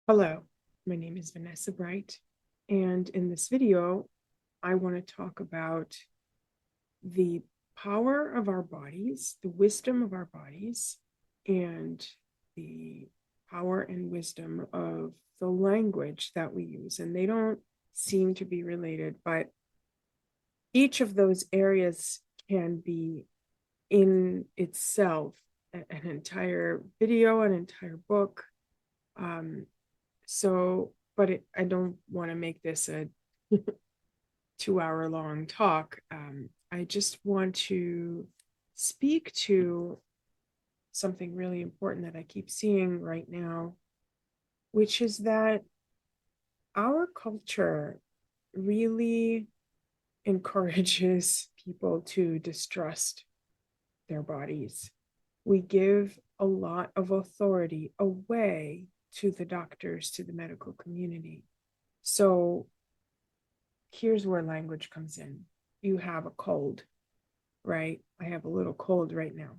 Hello, my name is Vanessa Bright, and in this video, I want to talk about the power of our bodies, the wisdom of our bodies, and the power and wisdom of the language that we use. And they don't seem to be related, but each of those areas can be in itself an entire video, an entire book. Um, I don't want to make this a 2 hour long talk. I just want to speak to something really important that I keep seeing right now, which is that our culture really encourages people to distrust their bodies. We give a lot of authority away to the doctors, to the medical community. So here's where language comes in. You have a cold, right? I have a little cold right now.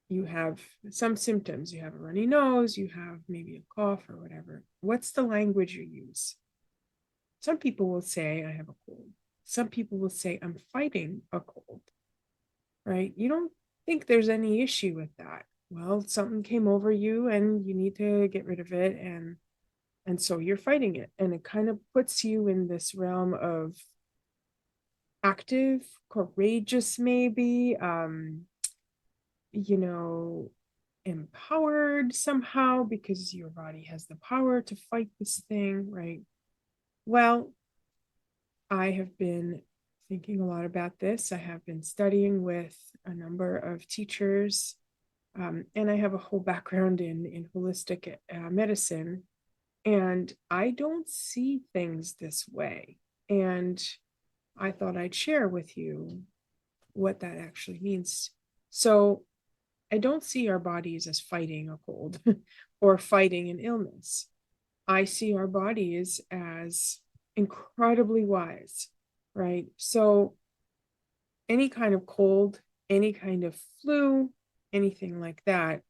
You have some symptoms. You have a runny nose, you have maybe a cough or whatever. What's the language you use? Some people will say, I have a cold. Some people will say, I'm fighting a cold, right? You don't think there's any issue with that. Well, something came over you and you need to get rid of it. And so you're fighting it. And it kind of puts you in this realm of active, courageous, maybe, you know, empowered somehow because your body has the power to fight this thing, right? Well, I have been thinking a lot about this. I have been studying with a number of teachers, and I have a whole background in holistic medicine, and I don't see things this way. And I thought I'd share with you what that actually means. So, I don't see our bodies as fighting a cold or fighting an illness. I see our bodies as incredibly wise, right? So, any kind of cold, any kind of flu, anything like that,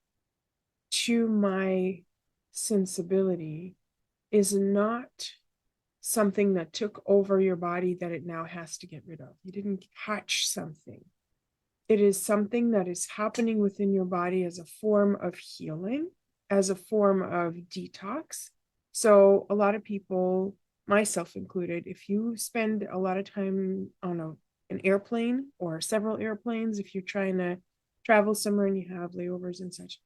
to my sensibility, is not something that took over your body that it now has to get rid of. You didn't catch something. It is something that is happening within your body as a form of healing, as a form of detox. So, a lot of people, myself included, if you spend a lot of time on an airplane or several airplanes, if you're trying to travel somewhere and you have layovers and such,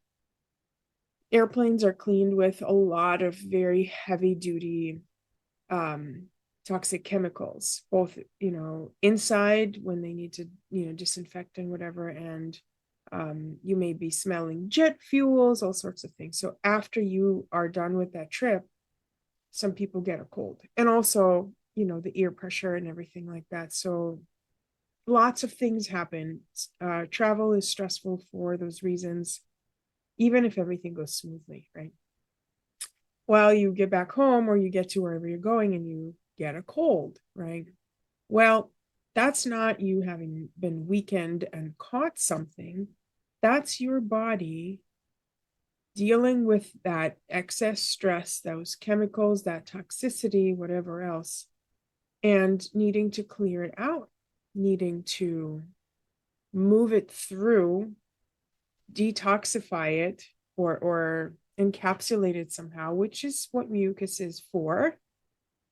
airplanes are cleaned with a lot of very heavy duty um, toxic chemicals, both, inside when they need to, disinfect and whatever. And you may be smelling jet fuels, all sorts of things. So after you are done with that trip, some people get a cold. And also, the ear pressure and everything like that. So lots of things happen. Travel is stressful for those reasons, even if everything goes smoothly, right? Well, you get back home or you get to wherever you're going and you get a cold, right? Well, that's not you having been weakened and caught something. That's your body dealing with that excess stress, those chemicals, that toxicity, whatever else, and needing to clear it out, needing to move it through, detoxify it, or encapsulate it somehow, which is what mucus is for.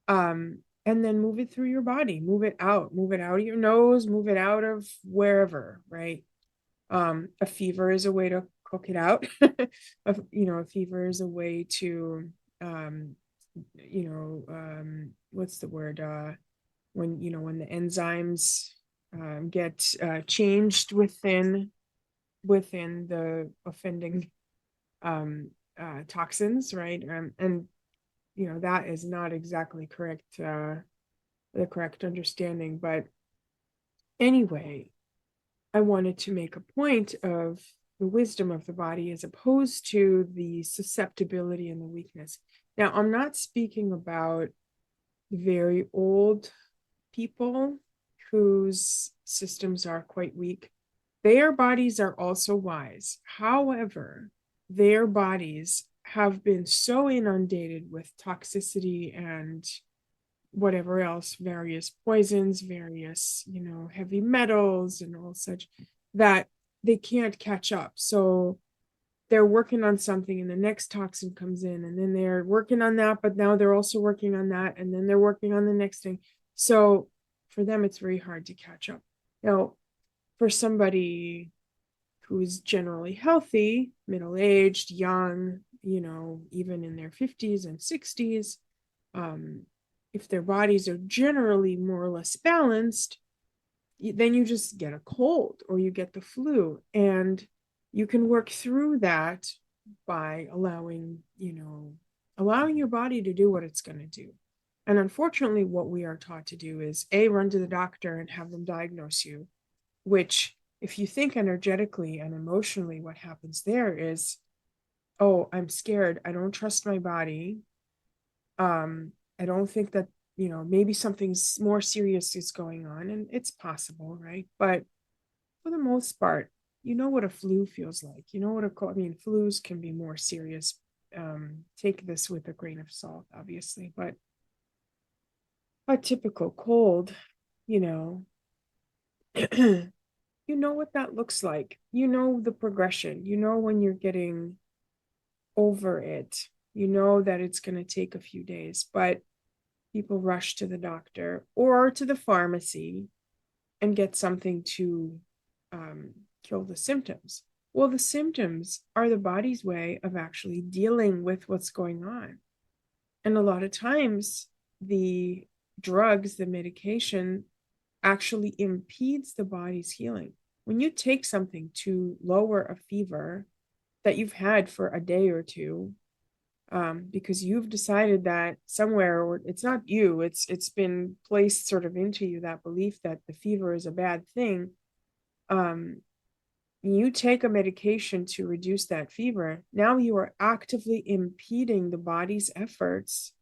And then move it through your body, move it out of your nose, move it out of wherever, right? A fever is a way to cook it out. A fever is a way to, what's the word? When the enzymes get changed within the offending toxins, right? And that is not exactly correct, the correct understanding. But anyway, I wanted to make a point of the wisdom of the body as opposed to the susceptibility and the weakness. Now, I'm not speaking about very old people whose systems are quite weak. Their bodies are also wise. However, their bodies have been so inundated with toxicity and whatever else, various poisons, various, heavy metals and all such, that they can't catch up. So they're working on something and the next toxin comes in and then they're working on that, but now they're also working on that and then they're working on the next thing. So for them, it's very hard to catch up. Now, for somebody who's generally healthy, middle-aged, young, even in their 50s and 60s, if their bodies are generally more or less balanced, then you just get a cold or you get the flu, and you can work through that by allowing your body to do what it's going to do. And unfortunately, what we are taught to do is run to the doctor and have them diagnose you, which, if you think energetically and emotionally, what happens there is, oh, I'm scared, I don't trust my body, I don't think that, maybe something more serious is going on, and it's possible, right? But for the most part, you know what a flu feels like. You know what flus can be more serious. Take this with a grain of salt, obviously, but a typical cold, you know, you know what that looks like. You know the progression. You know when you're getting over it. You know that it's going to take a few days, but people rush to the doctor or to the pharmacy and get something to kill the symptoms. Well, the symptoms are the body's way of actually dealing with what's going on. And a lot of times, the drugs, the medication, actually impedes the body's healing. When you take something to lower a fever that you've had for a day or two, because you've decided that somewhere, or it's not you, it's been placed sort of into you, that belief that the fever is a bad thing. You take a medication to reduce that fever. Now you are actively impeding the body's efforts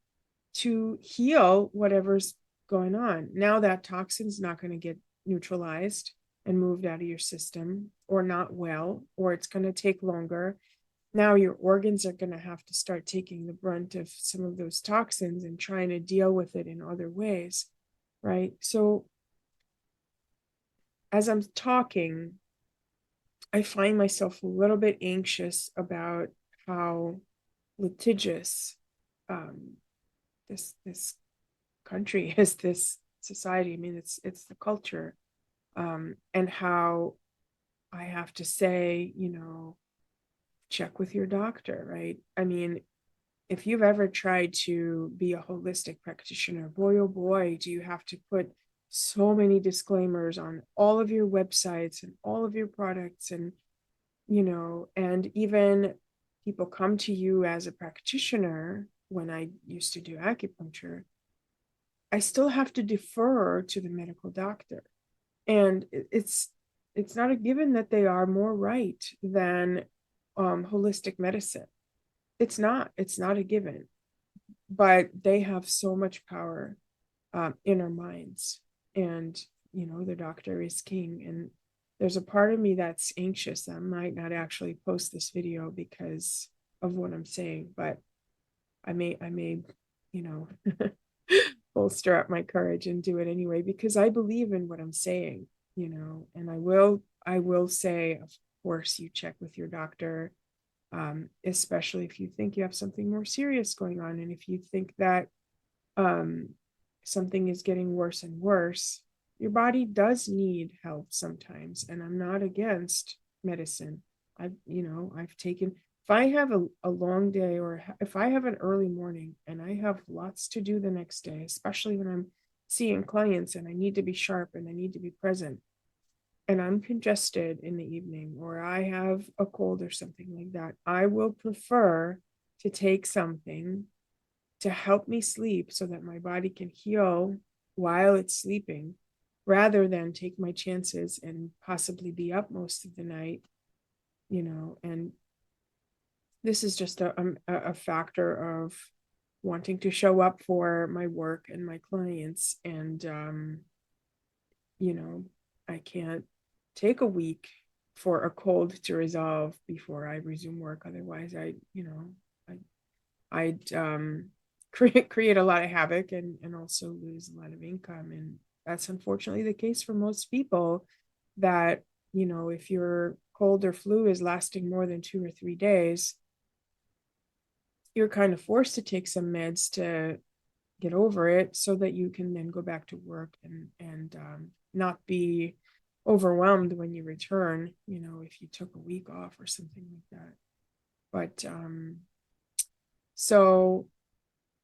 to heal whatever's going on. Now that toxin's not going to get neutralized and moved out of your system, or not well, or it's going to take longer. Now your organs are going to have to start taking the brunt of some of those toxins and trying to deal with it in other ways, right? So as I'm talking, I find myself a little bit anxious about how litigious this country is, this society. I mean, it's the culture, and how I have to say, check with your doctor, right? I mean, if you've ever tried to be a holistic practitioner, boy, oh boy, do you have to put so many disclaimers on all of your websites and all of your products. And, and even people come to you as a practitioner. When I used to do acupuncture, I still have to defer to the medical doctor. And it's not a given that they are more right than holistic medicine. It's not a given, but they have so much power in our minds. And, the doctor is king. And there's a part of me that's anxious that I might not actually post this video because of what I'm saying, but I may, you know, bolster up my courage and do it anyway, because I believe in what I'm saying, and I will say, of course, you check with your doctor, especially if you think you have something more serious going on. And if you think that um, something is getting worse and worse, your body does need help sometimes. And I'm not against medicine. I've taken, if I have a long day, or if I have an early morning and I have lots to do the next day, especially when I'm seeing clients and I need to be sharp and I need to be present, and I'm congested in the evening, or I have a cold or something like that, I will prefer to take something to help me sleep so that my body can heal while it's sleeping, rather than take my chances and possibly be up most of the night, and this is just a factor of wanting to show up for my work and my clients. And you know, I can't take a week for a cold to resolve before I resume work. Otherwise, I'd create a lot of havoc and also lose a lot of income. And that's unfortunately the case for most people, that, if your cold or flu is lasting more than 2 or 3 days, you're kind of forced to take some meds to get over it so that you can then go back to work and not be overwhelmed when you return, if you took a week off or something like that. But so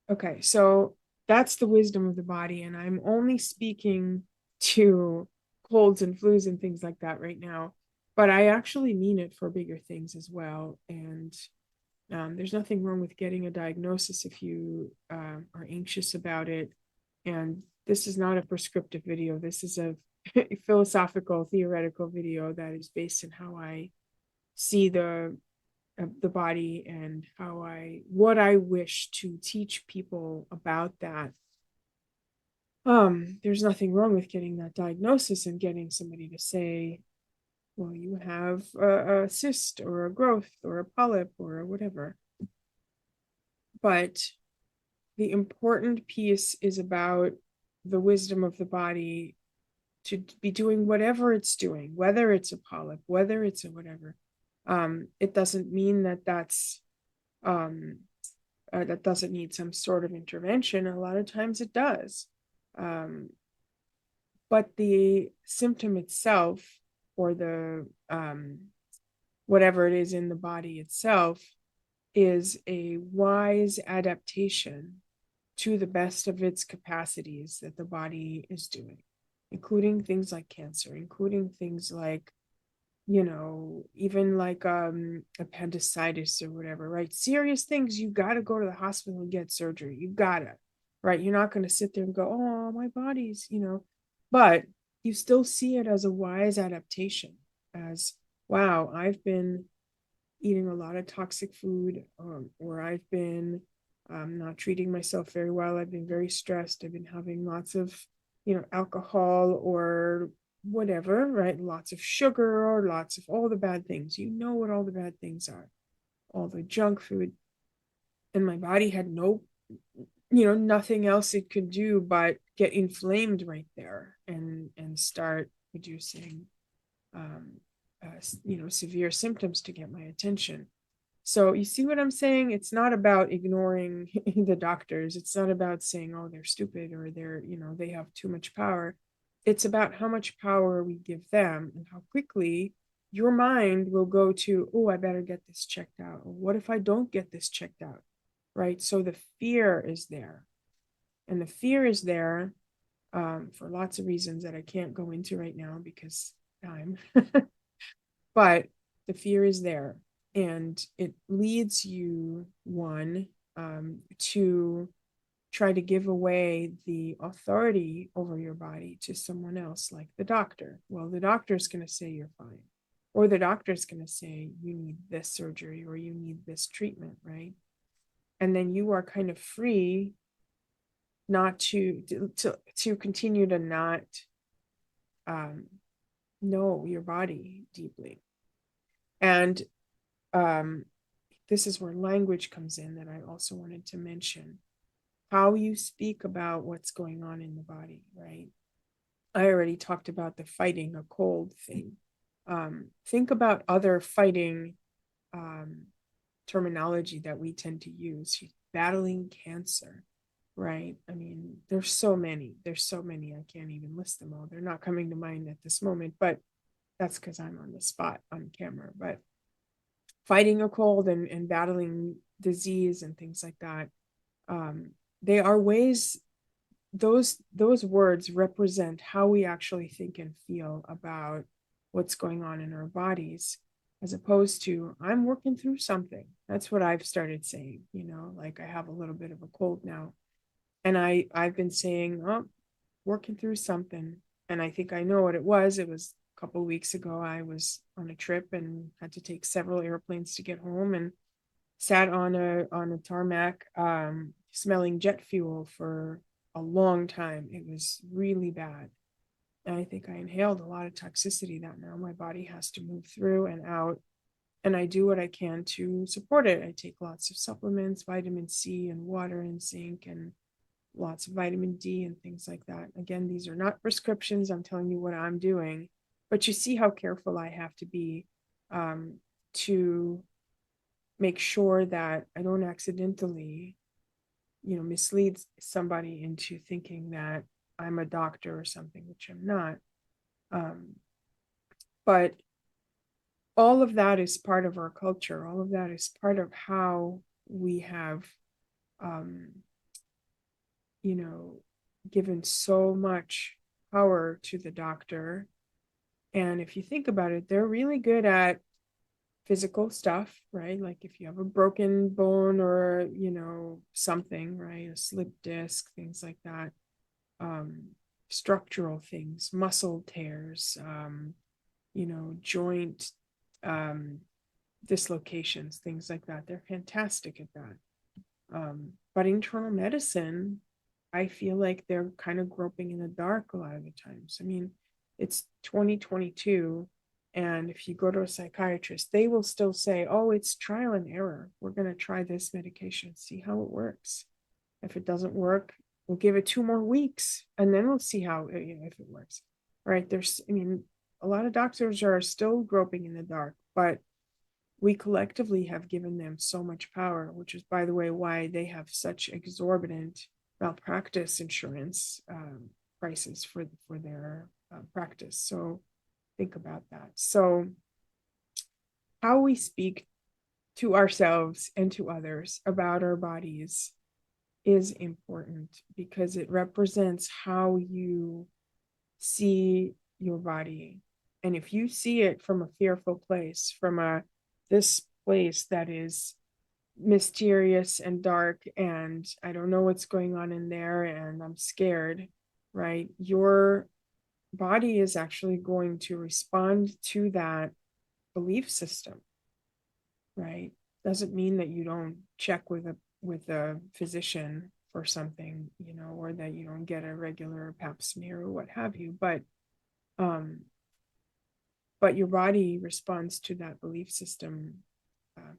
okay, so that's the wisdom of the body, and I'm only speaking to colds and flus and things like that right now, but I actually mean it for bigger things as well. And there's nothing wrong with getting a diagnosis if you are anxious about it. And this is not a prescriptive video. This is a philosophical, theoretical video that is based on how I see the body and what I wish to teach people about that. There's nothing wrong with getting that diagnosis and getting somebody to say, well, you have a cyst or a growth or a polyp or whatever. But the important piece is about the wisdom of the body to be doing whatever it's doing, whether it's a polyp, whether it's a whatever. It doesn't mean that doesn't need some sort of intervention. A lot of times it does. But the symptom itself, or the whatever it is in the body itself, is a wise adaptation to the best of its capacities that the body is doing, including things like cancer, including things like, even like appendicitis or whatever, right? Serious things, you got to go to the hospital and get surgery. You got to, right? You're not going to sit there and go, oh, my body's, but you still see it as a wise adaptation, as, wow, I've been eating a lot of toxic food, or I've been not treating myself very well. I've been very stressed. I've been having lots of, alcohol or whatever, right? Lots of sugar or lots of all the bad things. You know what all the bad things are, all the junk food. And my body had nothing else it could do but get inflamed right there and start producing severe symptoms to get my attention. So you see what I'm saying? It's not about ignoring the doctors. It's not about saying, oh, they're stupid or they have too much power. It's about how much power we give them and how quickly your mind will go to, oh, I better get this checked out. Or what if I don't get this checked out? Right? So the fear is there. And the fear is there for lots of reasons that I can't go into right now because time. But the fear is there, and it leads you, one, to try to give away the authority over your body to someone else, like the doctor. Well, the doctor's going to say you're fine, or the doctor's going to say you need this surgery or you need this treatment, right? And then you are kind of free not to continue to not know your body deeply. And this is where language comes in that I also wanted to mention. How you speak about what's going on in the body, right? I already talked about the fighting a cold thing. Think about other fighting terminology that we tend to use. She's battling cancer, right? I mean, there's so many. I can't even list them all. They're not coming to mind at this moment, but that's because I'm on the spot on camera. But fighting a cold and battling disease and things like that, they are ways, those words represent how we actually think and feel about what's going on in our bodies, as opposed to, I'm working through something. That's what I've started saying, like I have a little bit of a cold now, and I've been saying, oh, working through something. And I think I know what it was. It was a couple of weeks ago. I was on a trip and had to take several airplanes to get home, and sat on a tarmac, smelling jet fuel for a long time. It was really bad. And I think I inhaled a lot of toxicity that now my body has to move through and out. and I do what I can to support it. I take lots of supplements, vitamin C and water and zinc and lots of vitamin D and things like that. Again, these are not prescriptions. I'm telling you what I'm doing, but you see how careful I have to be to make sure that I don't accidentally, mislead somebody into thinking that I'm a doctor or something, which I'm not. But all of that is part of our culture. All of that is part of how we have, um, you know, given so much power to the doctor. And if you think about it, they're really good at physical stuff, right? Like if you have a broken bone or, something, right? A slip disc, things like that. Structural things, muscle tears, joint um, dislocations, things like that. They're fantastic at that. But internal medicine, I feel like they're kind of groping in the dark a lot of the times. I mean, it's 2022, and if you go to a psychiatrist, they will still say, oh, it's trial and error. We're going to try this medication, see how it works. If it doesn't work, we'll give it 2 more weeks, and then we'll see how, if it works. Right? A lot of doctors are still groping in the dark, but we collectively have given them so much power, which is, by the way, why they have such exorbitant malpractice insurance prices for their practice. So think about that. So how we speak to ourselves and to others about our bodies is important because it represents how you see your body. And if you see it from a fearful place, from this place that is mysterious and dark, and I don't know what's going on in there, and I'm scared, right? Your body is actually going to respond to that belief system, right? Doesn't mean that you don't check with a physician for something, or that you don't get a regular pap smear or what have you, um but your body responds to that belief system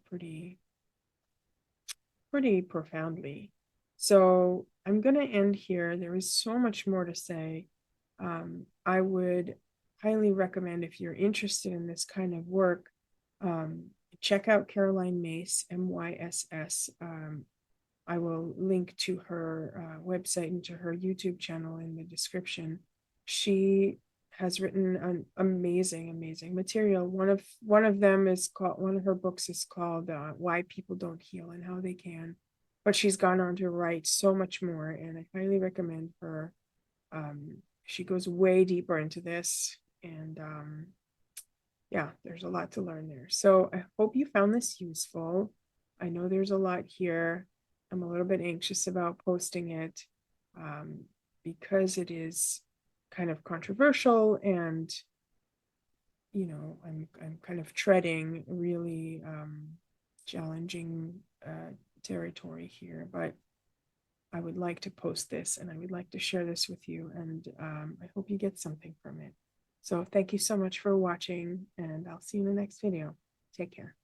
pretty profoundly. So I'm going to end here. There is so much more to say. I would highly recommend, if you're interested in this kind of work, check out Caroline Myss, MYSS. I will link to her website and to her YouTube channel in the description. She has written an amazing material. One of them is called, one of her books is called Why People Don't Heal and How They Can. But she's gone on to write so much more, and I highly recommend her. She goes way deeper into this, and yeah, there's a lot to learn there. So I hope you found this useful. I know there's a lot here. I'm a little bit anxious about posting it because it is kind of controversial, and I'm kind of treading really challenging territory here, but I would like to post this and I would like to share this with you, and I hope you get something from it. So thank you so much for watching, and I'll see you in the next video. Take care.